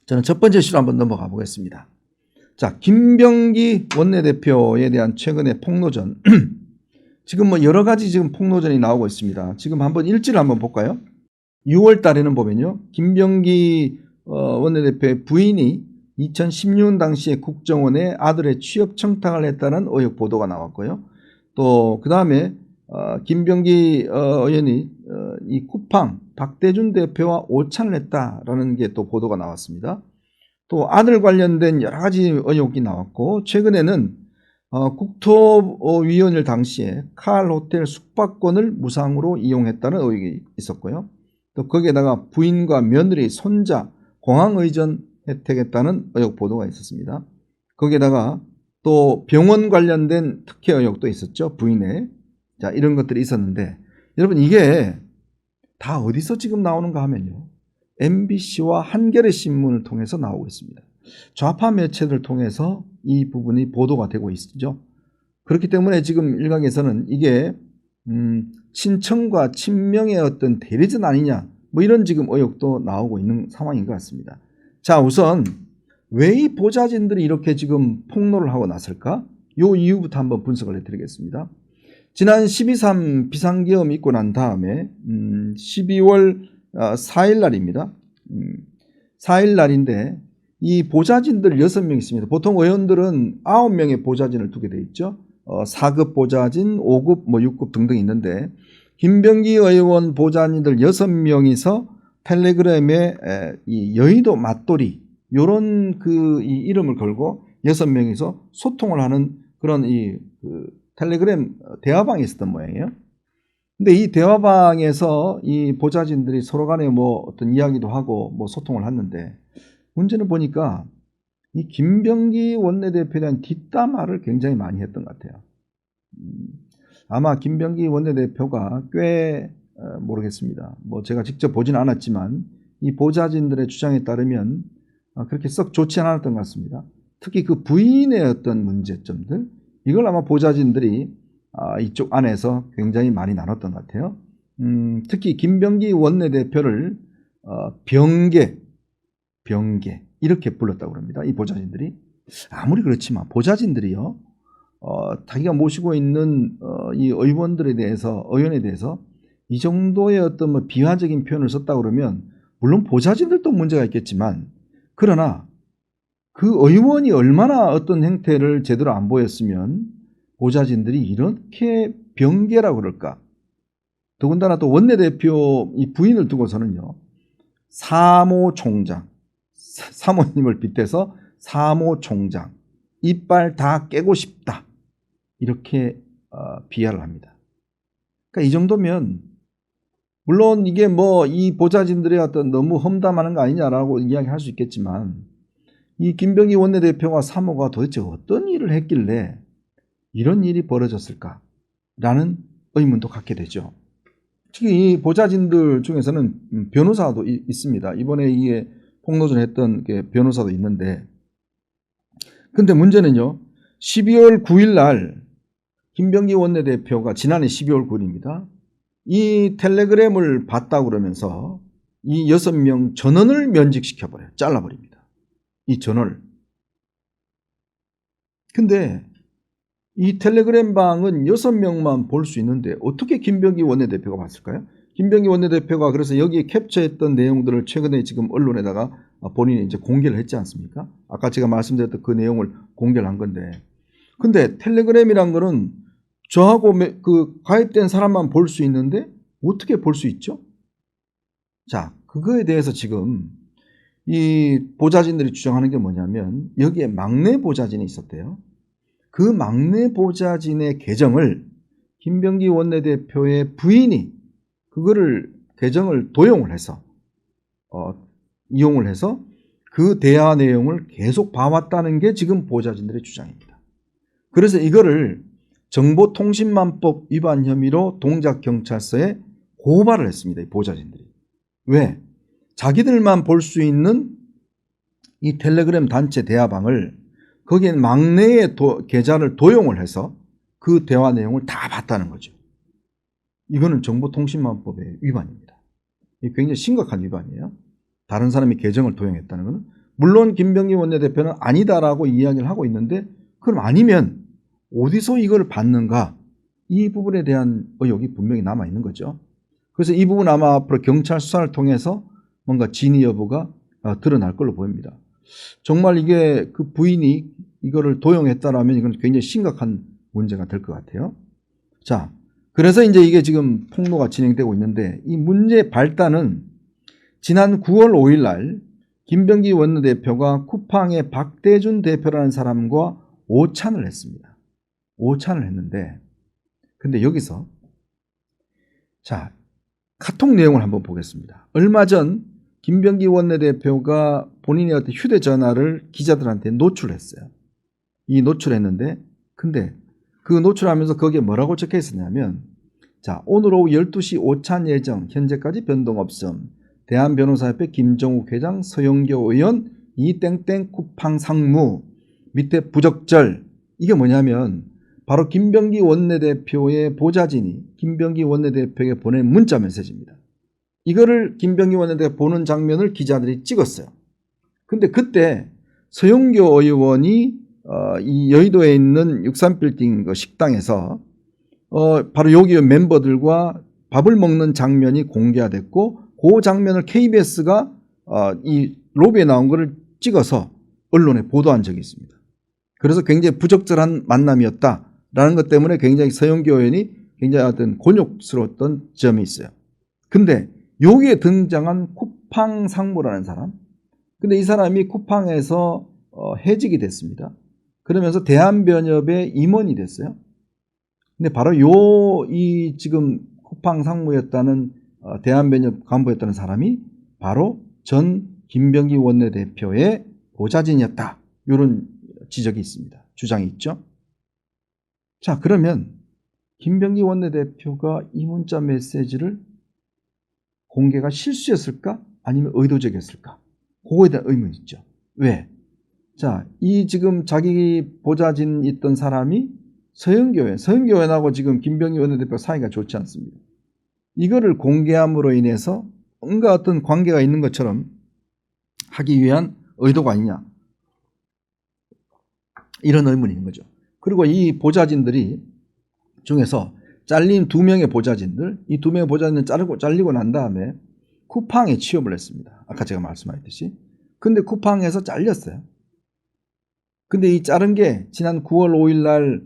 저는 첫 번째 이슈로 한번 넘어가 보겠습니다. 자, 김병기 원내대표에 대한 최근의 폭로전. 지금 뭐 여러 가지 지금 폭로전이 나오고 있습니다. 지금 한번 일지를 한번 볼까요? 6월 달에는 보면요. 김병기 원내대표의 부인이 2016년 당시에 국정원에 아들의 취업 청탁을 했다는 의혹 보도가 나왔고요. 또 그 다음에 김병기 의원이 이 쿠팡 박대준 대표와 오찬을 했다라는 게 또 보도가 나왔습니다. 또 아들 관련된 여러 가지 의혹이 나왔고, 최근에는 국토위원일 당시에 칼 호텔 숙박권을 무상으로 이용했다는 의혹이 있었고요. 또 거기에다가 부인과 며느리, 손자 공항 의전 혜택했다는 의혹 보도가 있었습니다. 거기에다가 또 병원 관련된 특혜 의혹도 있었죠. 부인의. 자, 이런 것들이 있었는데, 여러분 이게 다 어디서 지금 나오는가 하면요. MBC와 한겨레 신문을 통해서 나오고 있습니다. 좌파 매체들을 통해서 이 부분이 보도가 되고 있죠. 그렇기 때문에 지금 일각에서는 이게 친청과 친명의 어떤 대리전 아니냐, 뭐 이런 지금 의혹도 나오고 있는 상황인 것 같습니다. 자, 우선 왜 이 보좌진들이 이렇게 지금 폭로를 하고 났을까? 요 이유부터 한번 분석을 해드리겠습니다. 지난 12.3 비상계엄이 있고 난 다음에 12월 4일 날입니다. 4일 날인데 이 보좌진들 6명 있습니다. 보통 의원들은 9명의 보좌진을 두게 돼 있죠. 4급 보좌진, 5급, 6급 등등 있는데, 김병기 의원 보좌진들 6명이서 텔레그램에 이 여의도 맞돌이 요런 이 이름을 걸고 6명이서 소통을 하는 그런 텔레그램 대화방이 있었던 모양이에요. 근데 이 대화방에서 이 보좌진들이 서로 간에 어떤 이야기도 하고 소통을 했는데, 문제는 보니까 이 김병기 원내대표에 대한 뒷담화를 굉장히 많이 했던 것 같아요. 아마 김병기 원내대표가 꽤 모르겠습니다. 제가 직접 보진 않았지만 이 보좌진들의 주장에 따르면 그렇게 썩 좋지 않았던 것 같습니다. 특히 그 부인의 어떤 문제점들, 이걸 아마 보좌진들이 이쪽 안에서 굉장히 많이 나눴던 것 같아요. 특히 김병기 원내대표를 병계 이렇게 불렀다고 합니다. 이 보좌진들이. 아무리 그렇지만 보좌진들이요, 자기가 모시고 있는 이 의원에 대해서 이 정도의 어떤 비하적인 표현을 썼다고 그러면, 물론 보좌진들도 문제가 있겠지만, 그러나 그 의원이 얼마나 어떤 행태를 제대로 안 보였으면 보좌진들이 이렇게 병계라고 그럴까? 더군다나 또 원내대표 이 부인을 두고서는요, 사모총장, 사모님을 빗대서 사모총장, 이빨 다 깨고 싶다, 이렇게 비하를 합니다. 그러니까 이 정도면, 물론 이게 이 보좌진들의 어떤 너무 험담하는 거 아니냐라고 이야기할 수 있겠지만, 이 김병기 원내대표와 사모가 도대체 어떤 일을 했길래 이런 일이 벌어졌을까라는 의문도 갖게 되죠. 특히 이 보좌진들 중에서는 변호사도 있습니다. 이번에 이게 폭로전 했던 게 변호사도 있는데, 근데 문제는요, 12월 9일 날 김병기 원내대표가, 지난해 12월 9일입니다. 이 텔레그램을 봤다고 그러면서 이 6명 전원을 면직시켜버려요. 잘라버립니다. 이 전원을. 근데 이 텔레그램 방은 6명만 볼 수 있는데 어떻게 김병기 원내대표가 봤을까요? 김병기 원내대표가 그래서 여기에 캡처했던 내용들을 최근에 지금 언론에다가 본인이 이제 공개를 했지 않습니까? 아까 제가 말씀드렸던 그 내용을 공개를 한 건데, 근데 텔레그램이란 거는 저하고 그 가입된 사람만 볼 수 있는데 어떻게 볼 수 있죠? 자, 그거에 대해서 지금 이 보좌진들이 주장하는 게 뭐냐면, 여기에 막내 보좌진이 있었대요. 그 막내 보좌진의 계정을 김병기 원내대표의 부인이 그거를 계정을 도용을 해서 이용을 해서 그 대화 내용을 계속 봐왔다는 게 지금 보좌진들의 주장입니다. 그래서 이거를 정보통신망법 위반 혐의로 동작경찰서에 고발을 했습니다. 이 보좌진들이. 왜? 자기들만 볼 수 있는 이 텔레그램 단체 대화방을, 거기에 막내의 계좌를 도용을 해서 그 대화 내용을 다 봤다는 거죠. 이거는 정보통신망법의 위반입니다. 이게 굉장히 심각한 위반이에요. 다른 사람이 계정을 도용했다는 것은 물론 김병기 원내대표는 아니다라고 이야기를 하고 있는데 그럼 아니면 어디서 이걸 받는가? 이 부분에 대한 의혹이 분명히 남아있는 거죠. 그래서 이 부분 아마 앞으로 경찰 수사를 통해서 뭔가 진위 여부가 드러날 걸로 보입니다. 정말 이게 그 부인이 이거를 도용했다라면 이건 굉장히 심각한 문제가 될 것 같아요. 자, 그래서 이제 이게 지금 폭로가 진행되고 있는데 이 문제의 발단은 지난 9월 5일 날 김병기 원내대표가 쿠팡의 박대준 대표라는 사람과 오찬을 했습니다. 오찬을 했는데 근데 여기서 자, 카톡 내용을 한번 보겠습니다. 얼마 전 김병기 원내대표가 본인의 어떤 휴대전화를 기자들한테 노출했어요. 이 노출했는데 근데 그 노출하면서 거기에 뭐라고 적혀 있었냐면 자, 오늘 오후 12시 오찬 예정 현재까지 변동 없음. 대한변호사협회 김정욱 회장 서영교 의원 이땡땡 쿠팡 상무 밑에 부적절 이게 뭐냐면 바로 김병기 원내대표의 보좌진이 김병기 원내대표에게 보낸 문자 메시지입니다. 이거를 김병기 원내대표가 보는 장면을 기자들이 찍었어요. 근데 그때 서영교 의원이 이 여의도에 있는 63빌딩 식당에서 바로 여기 멤버들과 밥을 먹는 장면이 공개가 됐고 그 장면을 KBS가 이 로비에 나온 것을 찍어서 언론에 보도한 적이 있습니다. 그래서 굉장히 부적절한 만남이었다라는 것 때문에 굉장히 서영교 의원이 굉장히 어떤 곤욕스러웠던 점이 있어요. 근데 여기에 등장한 쿠팡 상무라는 사람, 근데 이 사람이 쿠팡에서 해직이 됐습니다. 그러면서 대한변협의 임원이 됐어요. 근데 바로 이 지금 쿠팡 상무였다는 대한변협 간부였다는 사람이 바로 전 김병기 원내대표의 보좌진이었다. 이런 지적이 있습니다. 주장이 있죠. 자, 그러면 김병기 원내대표가 이 문자 메시지를 공개가 실수였을까? 아니면 의도적이었을까? 그거에 대한 의문이 있죠. 왜? 자, 이 지금 자기 보좌진 있던 사람이 서영교회하고 지금 김병기 원내대표 사이가 좋지 않습니다. 이거를 공개함으로 인해서 뭔가 어떤 관계가 있는 것처럼 하기 위한 의도가 아니냐. 이런 의문이 있는 거죠. 그리고 이 보좌진들이 중에서 잘린 2명의 보좌진들, 이 2명의 보좌진을 잘리고 난 다음에 쿠팡에 취업을 했습니다. 아까 제가 말씀하셨듯이. 근데 쿠팡에서 잘렸어요. 근데 이 자른 게 지난 9월 5일 날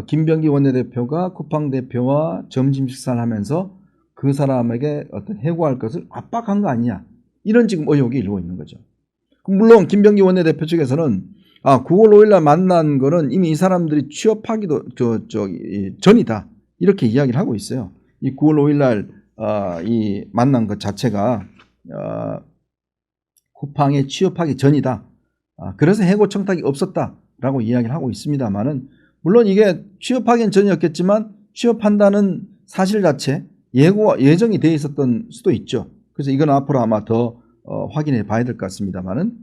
김병기 원내대표가 쿠팡 대표와 점심 식사를 하면서 그 사람에게 어떤 해고할 것을 압박한 거 아니냐. 이런 지금 의혹이 일고 있는 거죠. 물론 김병기 원내대표 측에서는 9월 5일 날 만난 거는 이미 이 사람들이 취업하기도 전이다. 이렇게 이야기를 하고 있어요. 이 9월 5일 날 이 만난 것 자체가 쿠팡에 취업하기 전이다. 그래서 해고 청탁이 없었다라고 이야기를 하고 있습니다만은 물론 이게 취업하기는 전이었겠지만 취업한다는 사실 자체 예정이 돼 있었던 수도 있죠. 그래서 이건 앞으로 아마 더 확인해 봐야 될 것 같습니다만은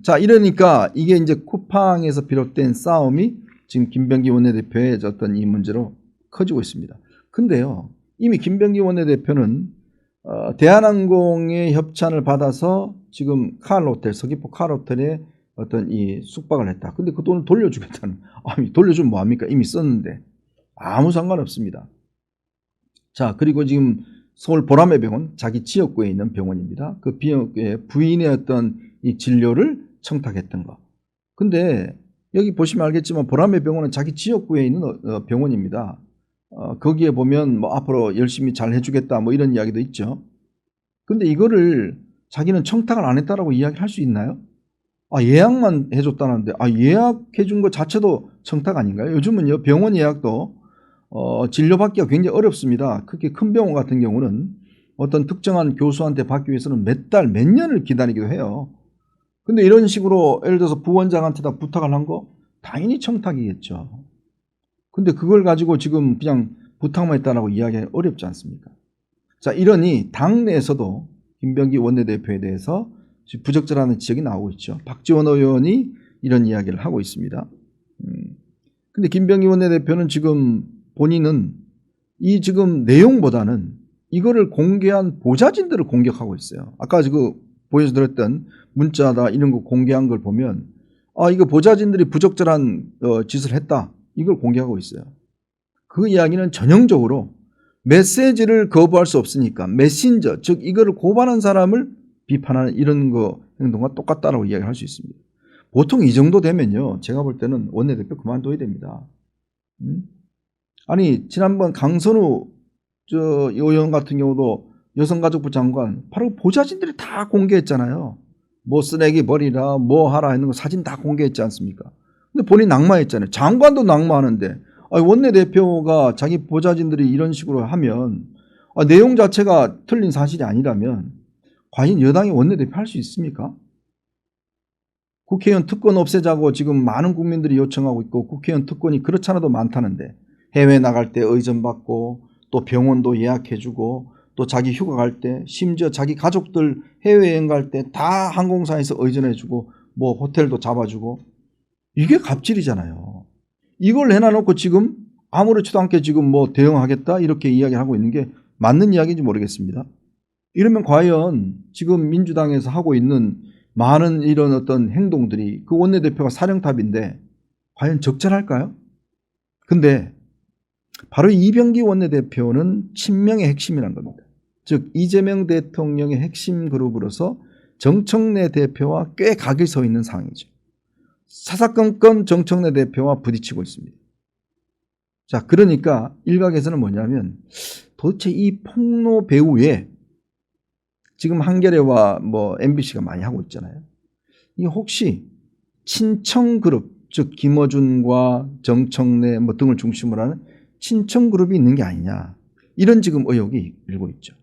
자, 이러니까 이게 이제 쿠팡에서 비롯된 싸움이 지금 김병기 원내대표의 어떤 이 문제로 커지고 있습니다. 근데요, 이미 김병기 원내대표는 대한항공의 협찬을 받아서 지금 카알호텔, 서귀포 카알호텔에 어떤 이 숙박을 했다. 근데 그 돈을 돌려주겠다는, 돌려주면 뭐합니까? 이미 썼는데. 아무 상관없습니다. 자, 그리고 지금 서울 보라매 병원, 자기 지역구에 있는 병원입니다. 그 부인의 어떤 이 진료를 청탁했던 거. 근데 여기 보시면 알겠지만 보라매 병원은 자기 지역구에 있는 병원입니다. 거기에 보면 뭐 앞으로 열심히 잘 해주겠다 뭐 이런 이야기도 있죠. 근데 이거를 자기는 청탁을 안 했다라고 이야기할 수 있나요? 예약만 해줬다는데 예약해 준 것 자체도 청탁 아닌가요? 요즘은요 병원 예약도 진료받기가 굉장히 어렵습니다. 특히 큰 병원 같은 경우는 어떤 특정한 교수한테 받기 위해서는 몇 달, 몇 년을 기다리기도 해요. 근데 이런 식으로 예를 들어서 부원장한테 다 부탁을 한 거 당연히 청탁이겠죠. 근데 그걸 가지고 지금 그냥 부탁만 했다라고 이야기하기 어렵지 않습니까? 자, 이러니 당내에서도 김병기 원내대표에 대해서 부적절한 지적이 나오고 있죠. 박지원 의원이 이런 이야기를 하고 있습니다. 근데 김병기 원내대표는 지금 본인은 이 지금 내용보다는 이거를 공개한 보좌진들을 공격하고 있어요. 아까 그 보여드렸던 문자다 이런 거 공개한 걸 보면 이거 보좌진들이 부적절한 짓을 했다. 이걸 공개하고 있어요. 그 이야기는 전형적으로 메시지를 거부할 수 없으니까 메신저, 즉 이거를 고발한 사람을 비판하는 이런 거 행동과 똑같다라고 이야기할 수 있습니다. 보통 이 정도 되면요, 제가 볼 때는 원내대표 그만둬야 됩니다. 아니 지난번 강선우 의원 같은 경우도 여성가족부 장관 바로 보좌진들이 다 공개했잖아요. 뭐 쓰레기 버리라 뭐 하라 했는 거 사진 다 공개했지 않습니까? 근데 본인 낙마했잖아요. 장관도 낙마하는데 원내대표가 자기 보좌진들이 이런 식으로 하면 내용 자체가 틀린 사실이 아니라면 과연 여당이 원내대표 할 수 있습니까? 국회의원 특권 없애자고 지금 많은 국민들이 요청하고 있고 국회의원 특권이 그렇잖아도 많다는데 해외 나갈 때 의전받고 또 병원도 예약해주고 또 자기 휴가 갈 때 심지어 자기 가족들 해외여행 갈 때 다 항공사에서 의전해주고 뭐 호텔도 잡아주고 이게 갑질이잖아요. 이걸 해놔놓고 지금 아무렇지도 않게 지금 뭐 대응하겠다 이렇게 이야기를 하고 있는 게 맞는 이야기인지 모르겠습니다. 이러면 과연 지금 민주당에서 하고 있는 많은 이런 어떤 행동들이 그 원내대표가 사령탑인데 과연 적절할까요? 근데 바로 이병기 원내대표는 친명의 핵심이란 겁니다. 즉 이재명 대통령의 핵심 그룹으로서 정청래 대표와 꽤 각이 서 있는 상황이죠. 사사건건 정청래 대표와 부딪히고 있습니다. 자, 그러니까 일각에서는 뭐냐면 도대체 이 폭로 배후에 지금 한겨레와 뭐 MBC가 많이 하고 있잖아요. 이 혹시 친청 그룹, 즉 김어준과 정청래 뭐 등을 중심으로 하는 친청 그룹이 있는 게 아니냐, 이런 지금 의혹이 일고 있죠.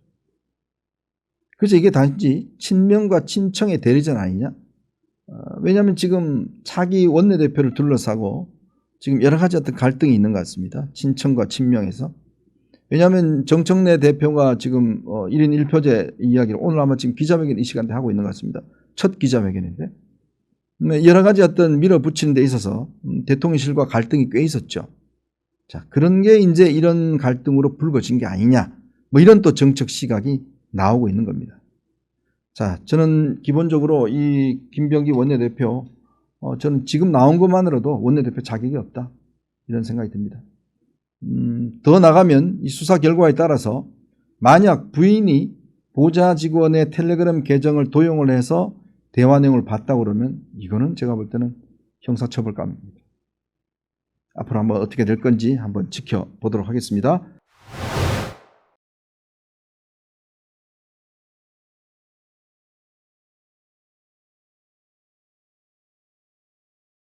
그래서 이게 단지 친명과 친청의 대리전 아니냐? 왜냐하면 지금 차기 원내대표를 둘러싸고 지금 여러 가지 어떤 갈등이 있는 것 같습니다. 친청과 친명에서. 왜냐하면 정청래 대표가 지금 1인 1표제 이야기를 오늘 아마 지금 기자회견 이 시간대 하고 있는 것 같습니다. 첫 기자회견인데 여러 가지 어떤 밀어붙이는 데 있어서 대통령실과 갈등이 꽤 있었죠. 자, 그런 게 이제 이런 갈등으로 불거진 게 아니냐, 뭐 이런 또 정책 시각이 나오고 있는 겁니다. 자, 저는 기본적으로 이 김병기 원내대표 저는 지금 나온 것만으로도 원내대표 자격이 없다 이런 생각이 듭니다. 더 나가면 이 수사 결과에 따라서 만약 부인이 보좌 직원의 텔레그램 계정을 도용을 해서 대화 내용을 봤다고 그러면 이거는 제가 볼 때는 형사처벌감입니다. 앞으로 한번 어떻게 될 건지 한번 지켜보도록 하겠습니다.